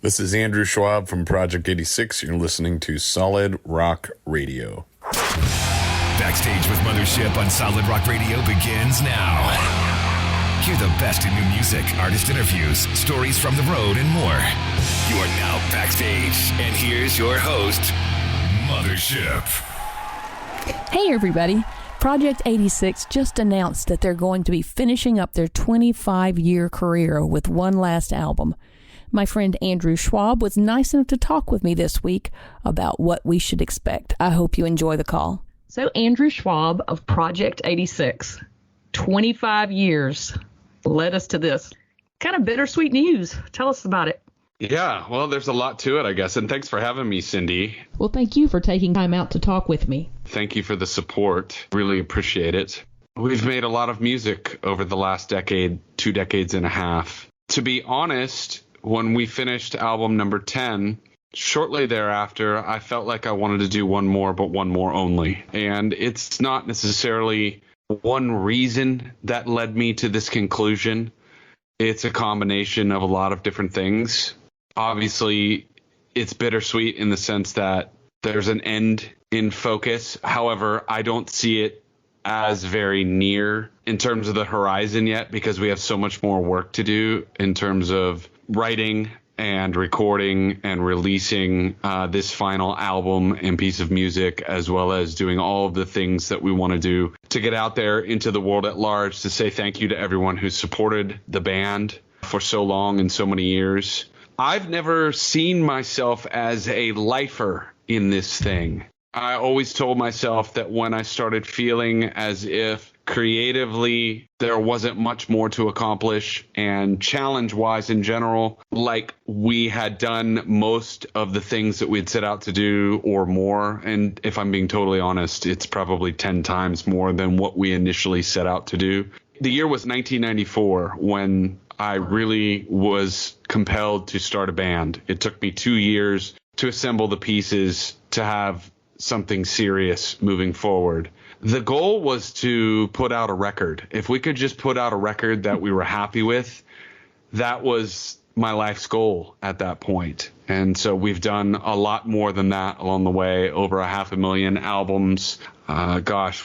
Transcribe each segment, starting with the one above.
This is Andrew Schwab from Project 86. You're listening to Solid Rock Radio. Backstage with Mothership on Solid Rock Radio begins now. Hear the best in new music, artist interviews, stories from the road, and more. You are now backstage, and here's your host, Mothership. Hey everybody, Project 86 just announced that they're going to be finishing up their 25-year career with one last album. My friend Andrew Schwab was nice enough to talk with me this week about what we should expect. I hope you enjoy the call. So Andrew Schwab of Project 86, 25 years led us to this. Kind of bittersweet news. Tell us about it. Yeah, well, there's a lot to it, I guess. And thanks for having me, Cindy. Well, thank you for taking time out to talk with me. Thank you for the support. Really appreciate it. We've made a lot of music over the last decade, 2 decades and a half. To be honest, when we finished album number 10, shortly thereafter, I felt like I wanted to do one more, but one more only. And it's not necessarily one reason that led me to this conclusion. It's a combination of a lot of different things. Obviously, it's bittersweet in the sense that there's an end in focus. However, I don't see it as very near in terms of the horizon yet, because we have so much more work to do in terms of writing and recording and releasing this final album and piece of music, as well as doing all of the things that we want to do to get out there into the world at large, to say thank you to everyone who supported the band for so long and so many years. I've never seen myself as a lifer in this thing. I always told myself that when I started feeling as if creatively there wasn't much more to accomplish, and challenge-wise in general, like we had done most of the things that we'd set out to do or more. And if I'm being totally honest, it's probably 10 times more than what we initially set out to do. The year was 1994 when I really was compelled to start a band. It took me 2 years to assemble the pieces to have something serious moving forward. The goal was to put out a record. If we could just put out a record that we were happy with, that was my life's goal at that point. And so we've done a lot more than that along the way, over 500,000 albums.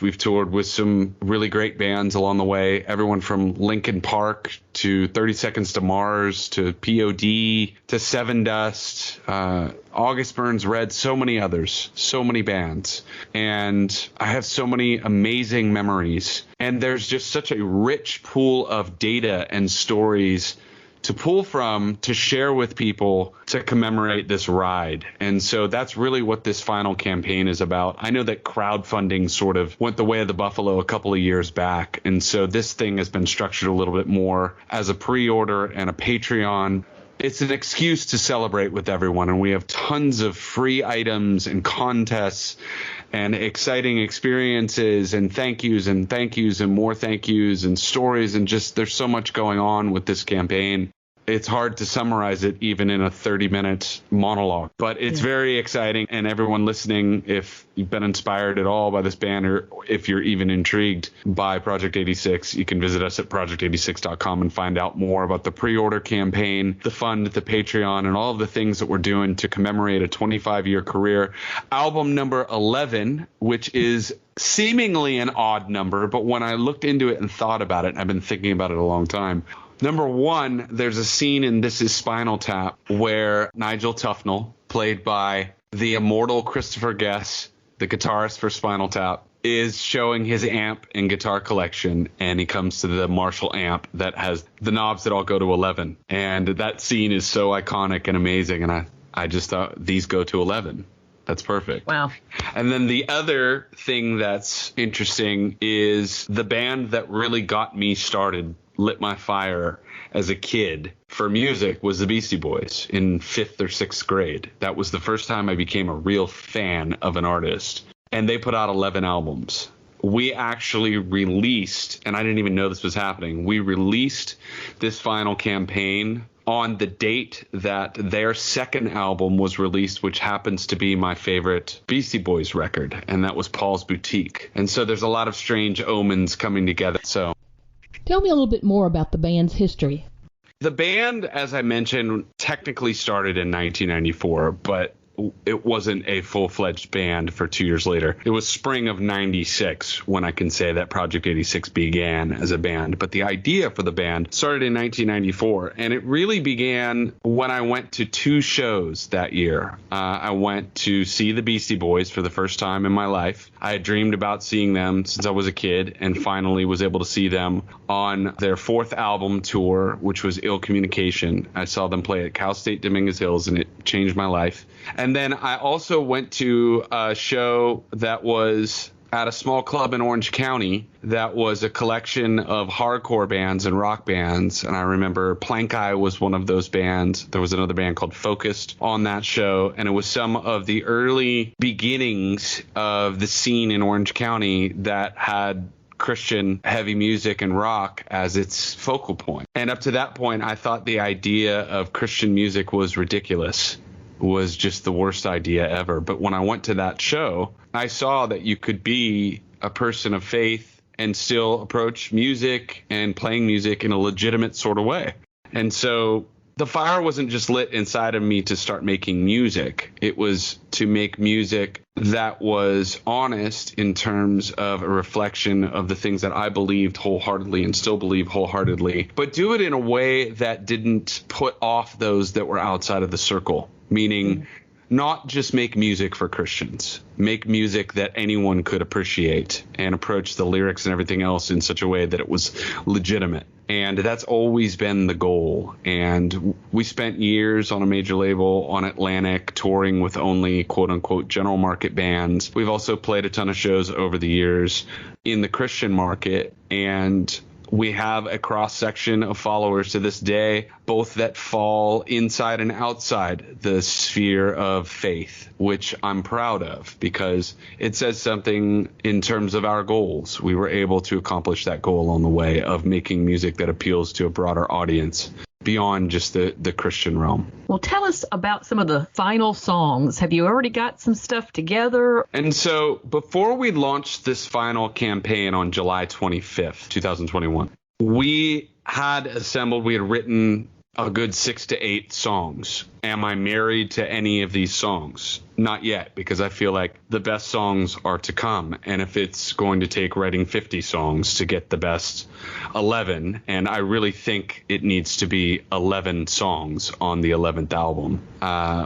We've toured with some really great bands along the way, everyone from Linkin Park to 30 Seconds to Mars to POD to Seven Dust, August Burns Red, so many others, so many bands. And I have so many amazing memories. And there's just such a rich pool of data and stories to pull from, to share with people, to commemorate this ride. And so that's really what this final campaign is about. I know that crowdfunding sort of went the way of the buffalo a couple of years back. And so this thing has been structured a little bit more as a pre-order and a Patreon. It's an excuse to celebrate with everyone. And we have tons of free items and contests and exciting experiences and thank yous and more thank yous and stories. And just there's so much going on with this campaign. It's hard to summarize it even in a 30-minute monologue, but it's very exciting. And everyone listening, if you've been inspired at all by this band, or if you're even intrigued by Project 86, you can visit us at project86.com and find out more about the pre-order campaign, the fund, the Patreon, and all of the things that we're doing to commemorate a 25-year career. Album number 11, which is seemingly an odd number, but when I looked into it and thought about it, and I've been thinking about it a long time. Number one, there's a scene in This Is Spinal Tap where Nigel Tufnell, played by the immortal Christopher Guest, the guitarist for Spinal Tap, is showing his amp and guitar collection, and he comes to the Marshall amp that has the knobs that all go to 11. And that scene is so iconic and amazing, and I just thought these go to 11. That's perfect. Wow. And then the other thing that's interesting is the band that really got me started, lit my fire as a kid for music, was the Beastie Boys in 5th or 6th grade. That was the first time I became a real fan of an artist. And they put out 11 albums. We actually released, and I didn't even know this was happening, we released this final campaign on the date that their second album was released, which happens to be my favorite Beastie Boys record, and that was Paul's Boutique. And so there's a lot of strange omens coming together. So tell me a little bit more about the band's history. The band, as I mentioned, technically started in 1994, but it wasn't a full-fledged band for 2 years later. It was spring of 96 when I can say that Project 86 began as a band. But the idea for the band started in 1994, and it really began when I went to 2 shows that year. I went to see the Beastie Boys for the first time in my life. I had dreamed about seeing them since I was a kid, and finally was able to see them on their 4th album tour, which was Ill Communication. I saw them play at Cal State Dominguez Hills, and it changed my life. And then I also went to a show that was at a small club in Orange County that was a collection of hardcore bands and rock bands. And I remember Plank Eye was one of those bands. There was another band called Focused on that show. And it was some of the early beginnings of the scene in Orange County that had Christian heavy music and rock as its focal point. And up to that point, I thought the idea of Christian music was ridiculous. Was just the worst idea ever. But when I went to that show, I saw that you could be a person of faith and still approach music and playing music in a legitimate sort of way. And so the fire wasn't just lit inside of me to start making music. It was to make music that was honest in terms of a reflection of the things that I believed wholeheartedly and still believe wholeheartedly, but do it in a way that didn't put off those that were outside of the circle. Meaning not just make music for Christians, make music that anyone could appreciate and approach the lyrics and everything else in such a way that it was legitimate. And that's always been the goal. And we spent years on a major label on Atlantic touring with only quote unquote general market bands. We've also played a ton of shows over the years in the Christian market, and we have a cross-section of followers to this day, both that fall inside and outside the sphere of faith, which I'm proud of because it says something in terms of our goals. We were able to accomplish that goal on the way of making music that appeals to a broader audience beyond just the Christian realm. Well, tell us about some of the final songs. Have you already got some stuff together? And so before we launched this final campaign on July 25th, 2021, we had written a good 6 to 8 songs. Am I married to any of these songs? Not yet, because I feel like the best songs are to come. And if it's going to take writing 50 songs to get the best 11, and I really think it needs to be 11 songs on the 11th album,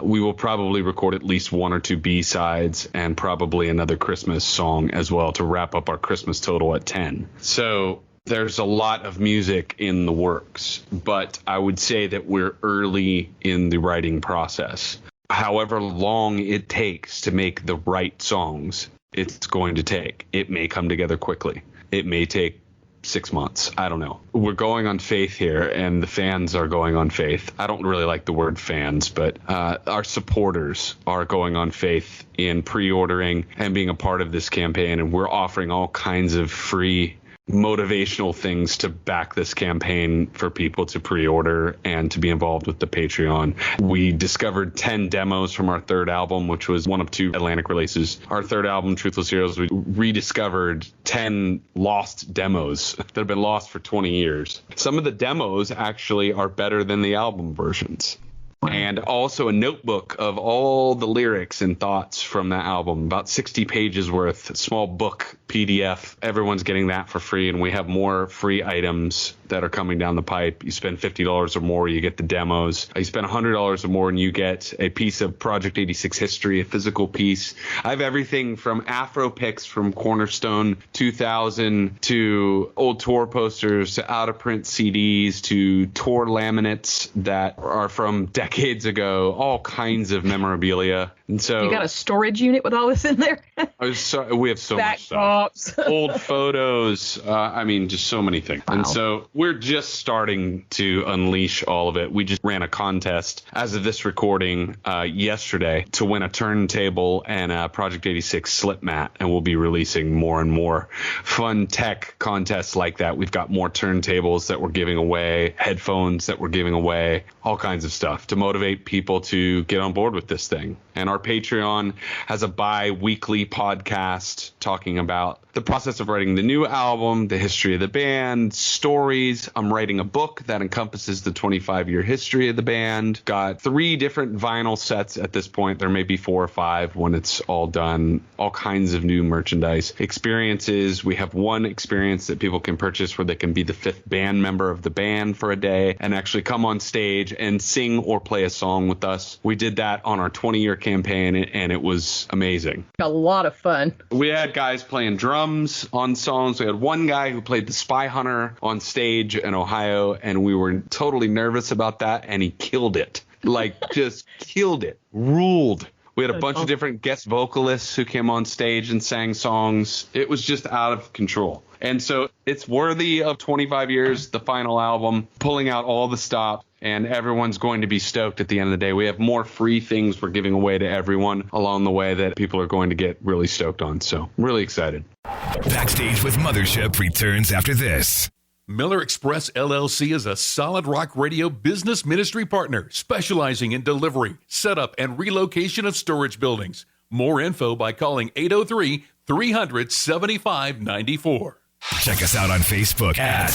we will probably record at least 1 or 2 B-sides and probably another Christmas song as well to wrap up our Christmas total at 10. So there's a lot of music in the works, but I would say that we're early in the writing process. However long it takes to make the right songs, it's going to take. It may come together quickly. It may take 6 months. I don't know. We're going on faith here, and the fans are going on faith. I don't really like the word fans, but our supporters are going on faith in pre-ordering and being a part of this campaign, and we're offering all kinds of free motivational things to back this campaign for people to pre-order and to be involved with the Patreon. We discovered 10 demos from our 3rd album, which was one of 2 Atlantic releases. Our 3rd album, Truthless Heroes, we rediscovered 10 lost demos that have been lost for 20 years. Some of the demos actually are better than the album versions. And also a notebook of all the lyrics and thoughts from that album, about 60 pages worth, a small book, PDF. Everyone's getting that for free, and we have more free items that are coming down the pipe. You spend $50 or more, you get the demos. You spend $100 or more, and you get a piece of Project 86 history, a physical piece. I have everything from Afro pics from Cornerstone 2000 to old tour posters to out-of-print CDs to tour laminates that are from decades ago, all kinds of memorabilia. And so you got a storage unit with all this in there? We have so much stuff. Old photos. Just so many things. Wow. And so we're just starting to unleash all of it. We just ran a contest as of this recording yesterday to win a turntable and a Project 86 slip mat. And we'll be releasing more and more fun tech contests like that. We've got more turntables that we're giving away, headphones that we're giving away, all kinds of stuff to motivate people to get on board with this thing. And our Patreon has a bi-weekly podcast talking about the process of writing the new album, the history of the band, stories. I'm writing a book that encompasses the 25-year history of the band. Got 3 different vinyl sets at this point. There may be 4 or 5 when it's all done. All kinds of new merchandise. Experiences. We have one experience that people can purchase where they can be the 5th band member of the band for a day and actually come on stage and sing or play a song with us. We did that on our 20-year campaign, and it was amazing. A lot of fun. We had guys playing drums on songs. We had one guy who played the Spy Hunter on stage in Ohio, and we were totally nervous about that, and he killed it. Like, just killed it. Ruled. We had a bunch of different guest vocalists who came on stage and sang songs. It was just out of control. And so it's worthy of 25 years, the final album, pulling out all the stops, and everyone's going to be stoked at the end of the day. We have more free things we're giving away to everyone along the way that people are going to get really stoked on. So I'm really excited. Backstage with Mothership returns after this. Miller Express LLC is a Solid Rock Radio business ministry partner specializing in delivery, setup, and relocation of storage buildings. More info by calling 803-300-7594. Check us out on Facebook at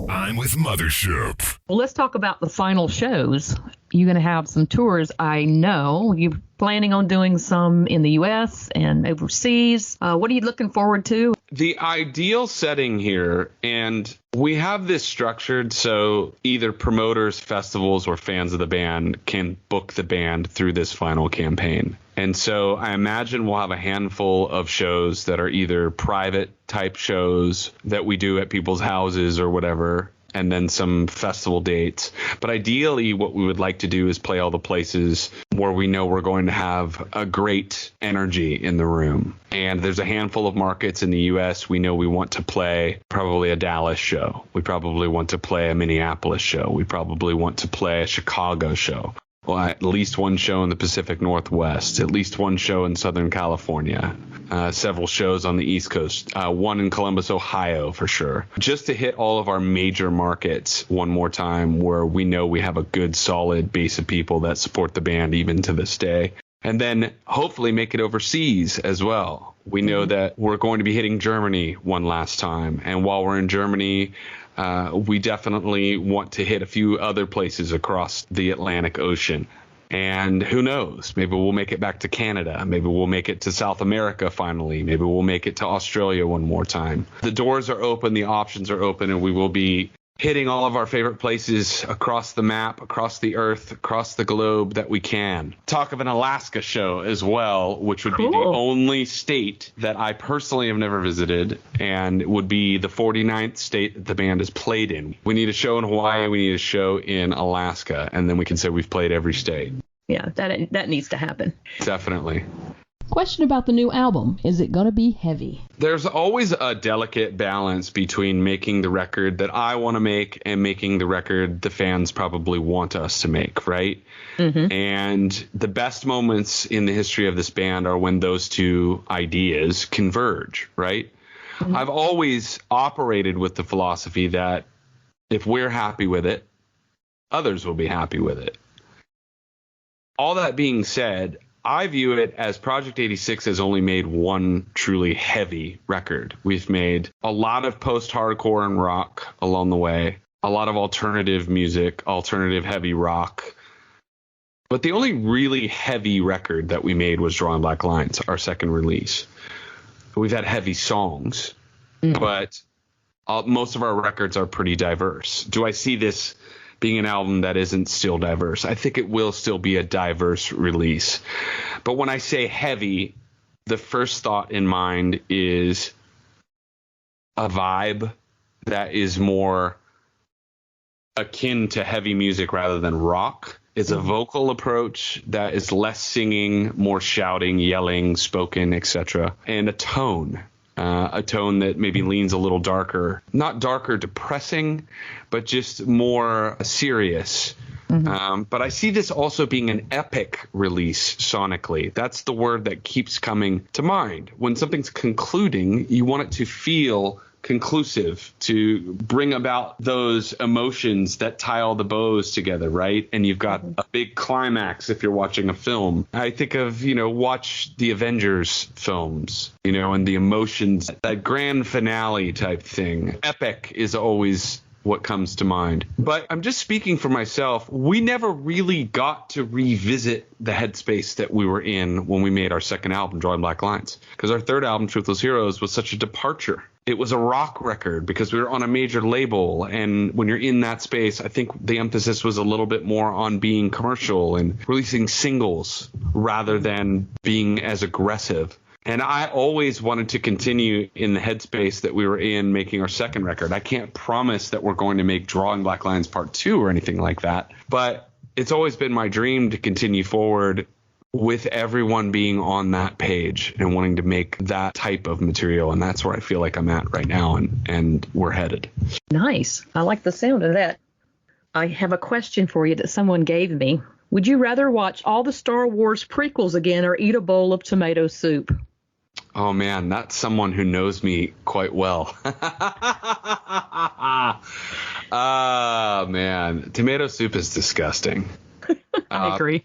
I'm with Mothership. Well, let's talk about the final shows. You're going to have some tours, I know. You're planning on doing some in the U.S. and overseas. What are you looking forward to? The ideal setting here, and we have this structured so either promoters, festivals, or fans of the band can book the band through this final campaign. And so I imagine we'll have a handful of shows that are either private type shows that we do at people's houses or whatever, and then some festival dates. But ideally, what we would like to do is play all the places where we know we're going to have a great energy in the room. And there's a handful of markets in the U.S. we know we want to play probably a Dallas show. We probably want to play a Minneapolis show. We probably want to play a Chicago show. Well, at least one show in the Pacific Northwest, at least one show in Southern California, several shows on the East Coast, one in Columbus, Ohio, for sure. Just to hit all of our major markets one more time where we know we have a good, solid base of people that support the band even to this day. And then hopefully make it overseas as well. We know that we're going to be hitting Germany one last time. And while we're in Germany, we definitely want to hit a few other places across the Atlantic Ocean. And who knows, maybe we'll make it back to Canada. Maybe we'll make it to South America finally. Maybe we'll make it to Australia one more time. The doors are open, the options are open, and we will be hitting all of our favorite places across the map, across the earth, across the globe that we can. Talk of an Alaska show as well, which would be the only state that I personally have never visited and would be the 49th state that the band has played in. We need a show in Hawaii, we need a show in Alaska, and then we can say we've played every state. Yeah, that needs to happen. Definitely. Question about the new album. Is it going to be heavy? There's always a delicate balance between making the record that I want to make and making the record the fans probably want us to make, right? Mm-hmm. And the best moments in the history of this band are when those two ideas converge, right? Mm-hmm. I've always operated with the philosophy that if we're happy with it, others will be happy with it. All that being said, I view it as Project 86 has only made one truly heavy record. We've made a lot of post-hardcore and rock along the way, a lot of alternative music, alternative heavy rock. But the only really heavy record that we made was Drawing Black Lines, our second release. We've had heavy songs, but most of our records are pretty diverse. Do I see this being an album that isn't still diverse? I think it will still be a diverse release. But when I say heavy, the first thought in mind is a vibe that is more akin to heavy music rather than rock. It's a vocal approach that is less singing, more shouting, yelling, spoken, etc. And a tone that maybe leans a little darker, not darker depressing, but just more serious. Mm-hmm. But I see this also being an epic release sonically. That's the word that keeps coming to mind. When something's concluding, you want it to feel conclusive to bring about those emotions that tie all the bows together, right? And you've got a big climax if you're watching a film. I think of, watch the Avengers films, and the emotions, that grand finale type thing. Epic is always what comes to mind. But I'm just speaking for myself. We never really got to revisit the headspace that we were in when we made our second album, Drawing Black Lines, because our third album, Truthless Heroes, was such a departure. It was a rock record because we were on a major label. And when you're in that space, I think the emphasis was a little bit more on being commercial and releasing singles rather than being as aggressive. And I always wanted to continue in the headspace that we were in making our second record. I can't promise that we're going to make Drawing Black Lines Part 2 or anything like that. But it's always been my dream to continue forward with everyone being on that page and wanting to make that type of material. And that's where I feel like I'm at right now, and we're headed. Nice. I like the sound of that. I have a question for you that someone gave me. Would you rather watch all the Star Wars prequels again or eat a bowl of tomato soup? Oh, man, that's someone who knows me quite well. Man, tomato soup is disgusting. I agree.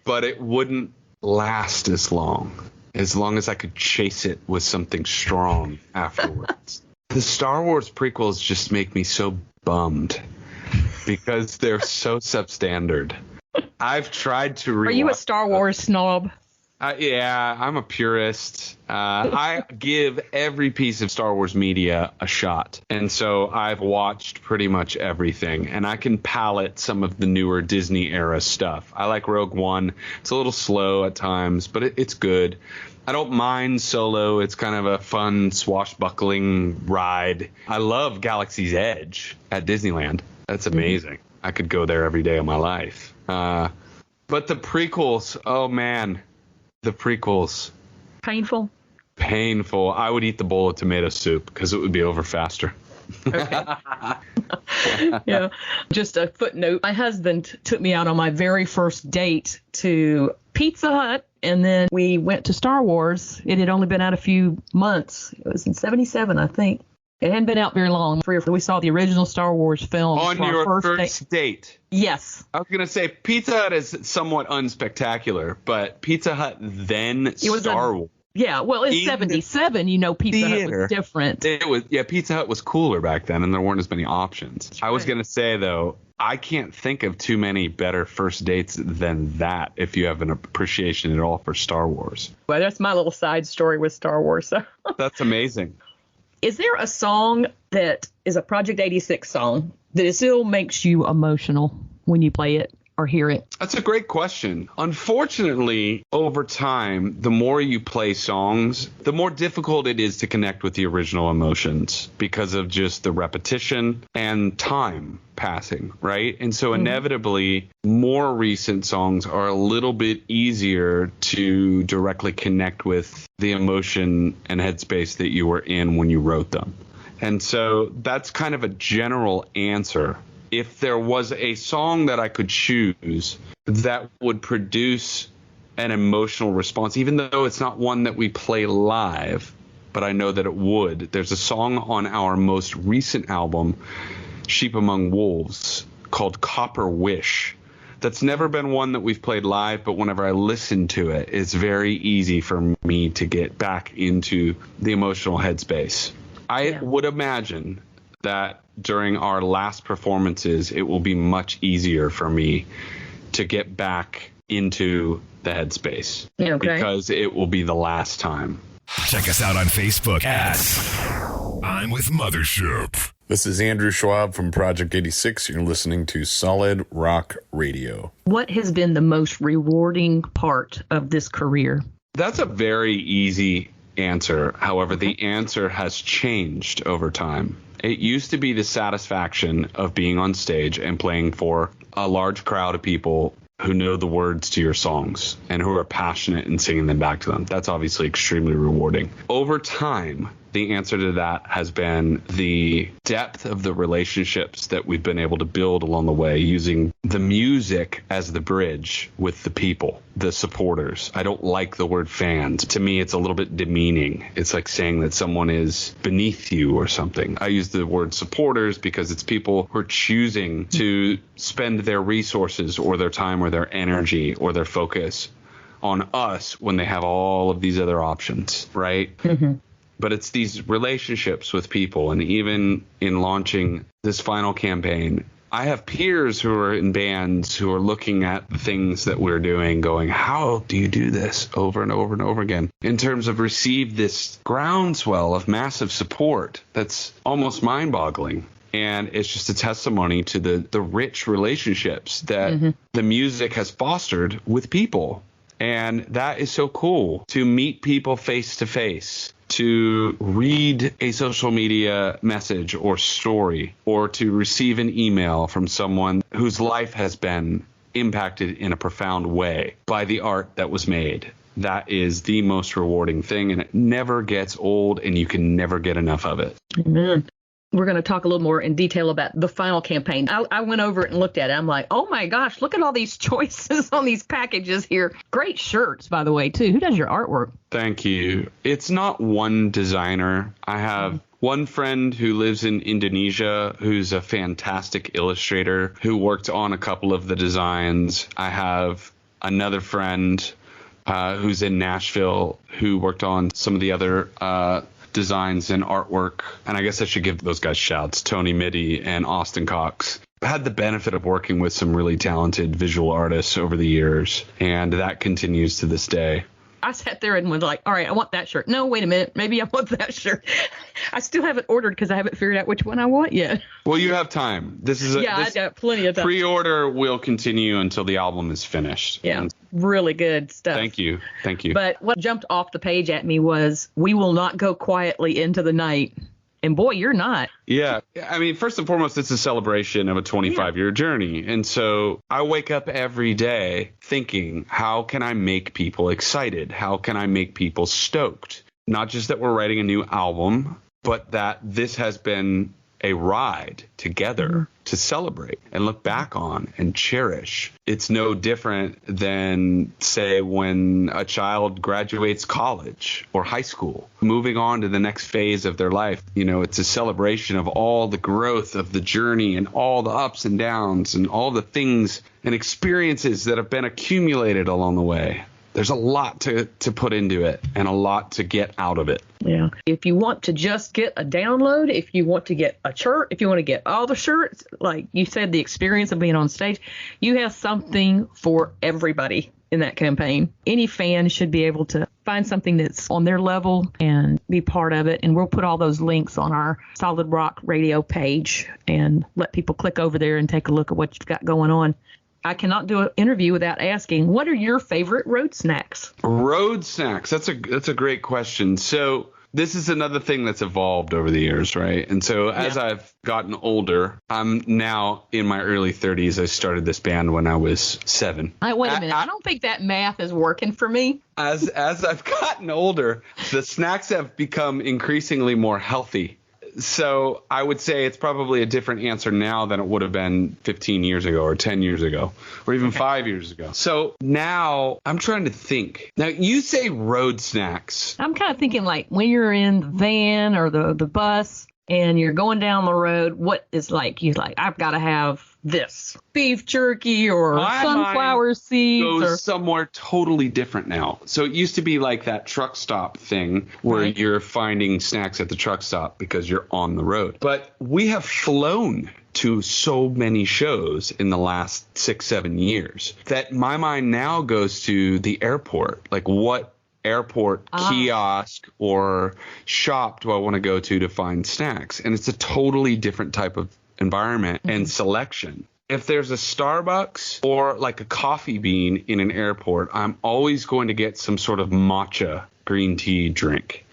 But it wouldn't last as long as I could chase it with something strong afterwards. The Star Wars prequels just make me so bummed because they're so substandard. I've tried to rewatch. Are you a Star Wars snob? Yeah, I'm a purist. I give every piece of Star Wars media a shot. And so I've watched pretty much everything. And I can palate some of the newer Disney era stuff. I like Rogue One. It's a little slow at times, but it's good. I don't mind Solo. It's kind of a fun swashbuckling ride. I love Galaxy's Edge at Disneyland. That's amazing. I could go there every day of my life. But the prequels, oh man. The prequels. Painful? Painful. I would eat the bowl of tomato soup because it would be over faster. Okay. Yeah. Just a footnote. My husband took me out on my very first date to Pizza Hut, and then we went to Star Wars. It had only been out a few months. It was in 1977, I think. It hadn't been out very long. We saw the original Star Wars film. On your first date? Yes. I was going to say Pizza Hut is somewhat unspectacular, but Pizza Hut then Star Wars. Yeah, well, in 1977, Pizza Hut was different. Pizza Hut was cooler back then, and there weren't as many options. That's I was going to say, though, I can't think of too many better first dates than that if you have an appreciation at all for Star Wars. Well, that's my little side story with Star Wars. So. That's amazing. Is there a song that is a Project 86 song that still makes you emotional when you play it or hear it? That's a great question. Unfortunately, over time, the more you play songs, the more difficult it is to connect with the original emotions because of just the repetition and time passing, right? And so inevitably, more recent songs are a little bit easier to directly connect with the emotion and headspace that you were in when you wrote them. And so that's kind of a general answer. If there was a song that I could choose that would produce an emotional response, even though it's not one that we play live, but I know that it would. There's a song on our most recent album, Sheep Among Wolves, called Copper Wish. That's never been one that we've played live, but whenever I listen to it, it's very easy for me to get back into the emotional headspace. I would imagine that during our last performances, it will be much easier for me to get back into the headspace because it will be the last time. Check us out on Facebook at I'm with Mothership. This is Andrew Schwab from Project 86. You're listening to Solid Rock Radio. What has been the most rewarding part of this career? That's a very easy answer. However, the answer has changed over time. It used to be the satisfaction of being on stage and playing for a large crowd of people who know the words to your songs and who are passionate in singing them back to them. That's obviously extremely rewarding. Over time, the answer to that has been the depth of the relationships that we've been able to build along the way, using the music as the bridge with the people, the supporters. I don't like the word fans. To me, it's a little bit demeaning. It's like saying that someone is beneath you or something. I use the word supporters because it's people who are choosing to spend their resources or their time or their energy or their focus on us when they have all of these other options, right? Mm-hmm. But it's these relationships with people. And even in launching this final campaign, I have peers who are in bands who are looking at the things that we're doing going, how do you do this over and over and over again? In terms of receive this groundswell of massive support that's almost mind-boggling. And it's just a testimony to the rich relationships that the music has fostered with people. And that is so cool, to meet people face to face, to read a social media message or story, or to receive an email from someone whose life has been impacted in a profound way by the art that was made. That is the most rewarding thing, and it never gets old, and you can never get enough of it. Amen. We're going to talk a little more in detail about the final campaign. I went over it and looked at it. I'm like, oh my gosh, look at all these choices on these packages here. Great shirts, by the way, too. Who does your artwork? Thank you. It's not one designer. I have one friend who lives in Indonesia who's a fantastic illustrator who worked on a couple of the designs. I have another friend who's in Nashville who worked on some of the other designs and artwork. And I guess I should give those guys shouts, Tony Mitty and Austin Cox. I had the benefit of working with some really talented visual artists over the years, and that continues to this day. I sat there and was like, all right, I want that shirt. No, wait a minute. Maybe I want that shirt. I still haven't ordered because I haven't figured out which one I want yet. Well, you have time. I got plenty of time. Pre-order will continue until the album is finished. Yeah, really good stuff. Thank you. But what jumped off the page at me was, we will not go quietly into the night. And boy, you're not. Yeah. I mean, first and foremost, it's a celebration of a 25-year journey. And so I wake up every day thinking, how can I make people excited? How can I make people stoked? Not just that we're writing a new album, but that this has been a ride together to celebrate and look back on and cherish. It's no different than, say, when a child graduates college or high school, moving on to the next phase of their life. You know, it's a celebration of all the growth of the journey and all the ups and downs and all the things and experiences that have been accumulated along the way. There's a lot to put into it and a lot to get out of it. Yeah. If you want to just get a download, if you want to get a shirt, if you want to get all the shirts, like you said, the experience of being on stage, you have something for everybody in that campaign. Any fan should be able to find something that's on their level and be part of it. And we'll put all those links on our Solid Rock Radio page and let people click over there and take a look at what you've got going on. I cannot do an interview without asking, what are your favorite road snacks? Road snacks. That's a great question. So this is another thing that's evolved over the years, right? And so as I've gotten older, I'm now in my early 30s. I started this band when I was 7. Wait a minute. I don't think that math is working for me. As I've gotten older, the snacks have become increasingly more healthy. So I would say it's probably a different answer now than it would have been 15 years ago or 10 years ago or even 5 years ago. So now I'm trying to think. Now, you say road snacks. I'm kind of thinking like when you're in the van or the bus and you're going down the road, what is like, you're like, I've got to have this beef jerky or sunflower seeds goes somewhere totally different now. So it used to be like that truck stop thing where you're finding snacks at the truck stop because you're on the road. But we have flown to so many shows in the last 6-7 years that my mind now goes to the airport. Like, what airport kiosk or shop do I want to go to find snacks? And it's a totally different type of environment and selection. If there's a Starbucks or like a coffee bean in an airport, I'm always going to get some sort of matcha green tea drink.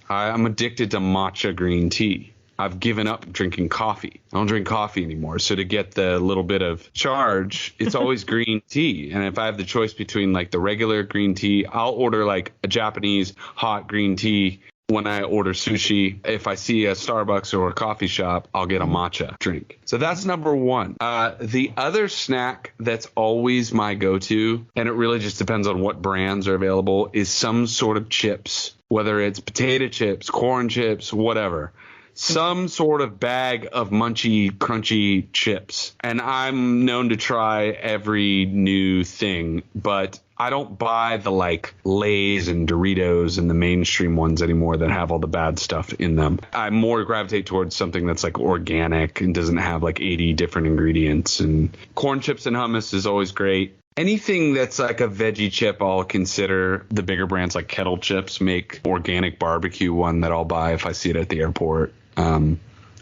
I'm addicted to matcha green tea. I've given up drinking coffee. I don't drink coffee anymore. So to get the little bit of charge, it's always green tea. And if I have the choice between like the regular green tea, I'll order like a Japanese hot green tea when I order sushi. If I see a Starbucks or a coffee shop, I'll get a matcha drink. So that's number one. The other snack that's always my go-to, and it really just depends on what brands are available, is some sort of chips, whether it's potato chips, corn chips, whatever. Some sort of bag of munchy, crunchy chips. And I'm known to try every new thing, but I don't buy the like Lay's and Doritos and the mainstream ones anymore that have all the bad stuff in them. I more gravitate towards something that's like organic and doesn't have like 80 different ingredients. And corn chips and hummus is always great. Anything that's like a veggie chip, I'll consider. The bigger brands like Kettle Chips make organic barbecue one that I'll buy if I see it at the airport.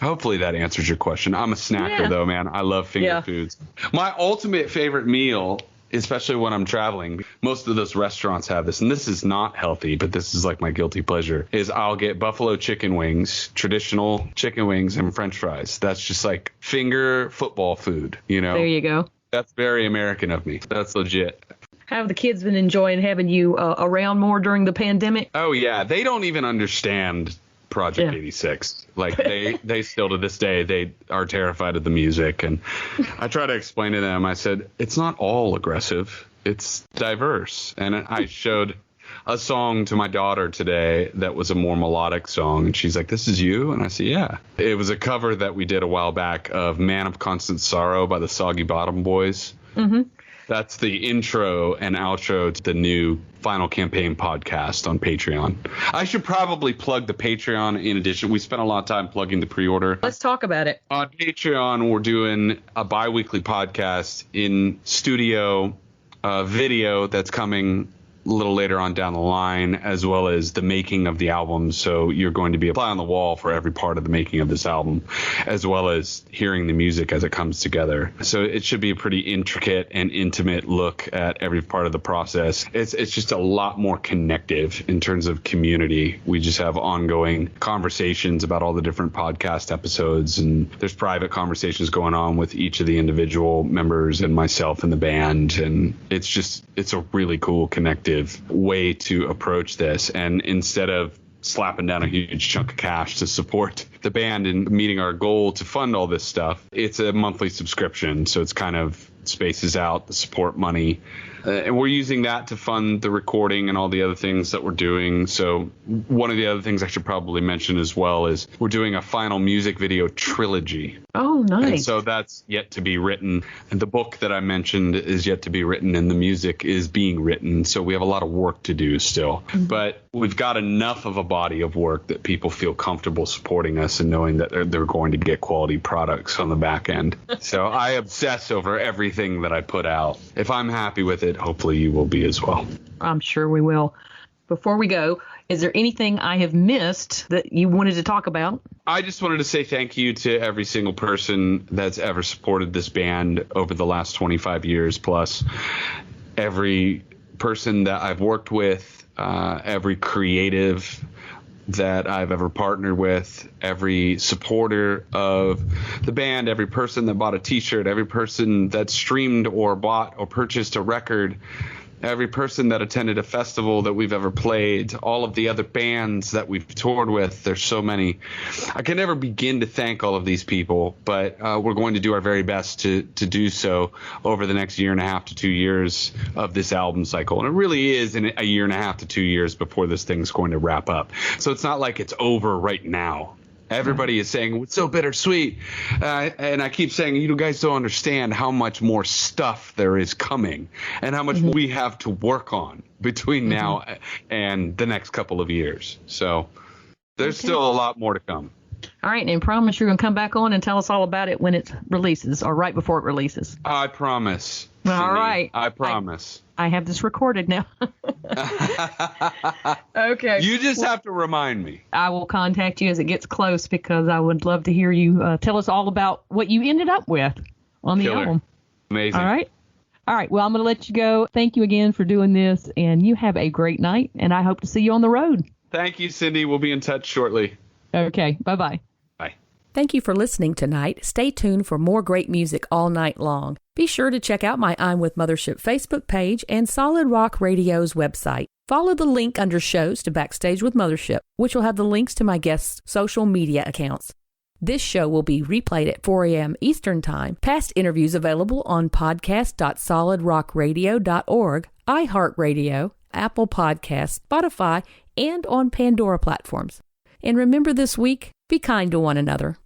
Hopefully that answers your question. I'm a snacker though, man. I love finger foods. My ultimate favorite meal, especially when I'm traveling, most of those restaurants have this, and this is not healthy, but this is like my guilty pleasure, is I'll get buffalo chicken wings, traditional chicken wings, and French fries. That's just like finger football food, you know? There you go. That's very American of me. That's legit. How have the kids been enjoying having you around more during the pandemic? Oh, yeah. They don't even understand Project 86. Like they still to this day, they are terrified of the music. And I try to explain to them, I said, it's not all aggressive. It's diverse. And I showed a song to my daughter today that was a more melodic song. And she's like, this is you? And I said, yeah. It was a cover that we did a while back of Man of Constant Sorrow by the Soggy Bottom Boys. Mm-hmm. That's the intro and outro to the new Final Campaign podcast on Patreon. I should probably plug the Patreon in addition. We spent a lot of time plugging the pre-order. Let's talk about it. On Patreon, we're doing a bi-weekly podcast in studio video that's coming a little later on down the line, as well as the making of the album. So you're going to be a fly on the wall for every part of the making of this album, as well as hearing the music as it comes together. So it should be a pretty intricate and intimate look at every part of the process. It's just a lot more connective in terms of community. We just have ongoing conversations about all the different podcast episodes, and there's private conversations going on with each of the individual members and myself and the band. And it's a really cool connective way to approach this. And instead of slapping down a huge chunk of cash to support the band and meeting our goal to fund all this stuff, it's a monthly subscription. So it's kind of spaces out the support money. And we're using that to fund the recording and all the other things that we're doing. So one of the other things I should probably mention as well is we're doing a final music video trilogy. Oh, nice. And so that's yet to be written. And the book that I mentioned is yet to be written, and the music is being written. So we have a lot of work to do still. Mm-hmm. But we've got enough of a body of work that people feel comfortable supporting us and knowing that they're going to get quality products on the back end. So I obsess over everything that I put out. If I'm happy with it, hopefully you will be as well. I'm sure we will. Before we go, is there anything I have missed that you wanted to talk about? I just wanted to say thank you to every single person that's ever supported this band over the last 25 years plus. Every person that I've worked with, every creative that I've ever partnered with, every supporter of the band, every person that bought a t-shirt, every person that streamed or bought or purchased a record, every person that attended a festival that we've ever played, all of the other bands that we've toured with. There's so many. I can never begin to thank all of these people, but we're going to do our very best to do so over the next 1.5 to 2 years of this album cycle. And it really is in 1.5 to 2 years before this thing's going to wrap up. So it's not like it's over right now. Everybody is saying it's so bittersweet. And I keep saying, you guys don't understand how much more stuff there is coming and how much we have to work on between now and the next couple of years. So there's still a lot more to come. All right. And promise you're going to come back on and tell us all about it when it releases or right before it releases. I promise. All right. I promise. I have this recorded now. Okay. You just have to remind me. I will contact you as it gets close because I would love to hear you tell us all about what you ended up with on the album. Amazing. All right. All right. Well, I'm going to let you go. Thank you again for doing this, and you have a great night, and I hope to see you on the road. Thank you, Cindy. We'll be in touch shortly. Okay. Bye-bye. Bye. Thank you for listening tonight. Stay tuned for more great music all night long. Be sure to check out my I'm with Mothership Facebook page and Solid Rock Radio's website. Follow the link under shows to Backstage with Mothership, which will have the links to my guests' social media accounts. This show will be replayed at 4 a.m. Eastern Time. Past interviews available on podcast.solidrockradio.org, iHeartRadio, Apple Podcasts, Spotify, and on Pandora platforms. And remember this week, be kind to one another.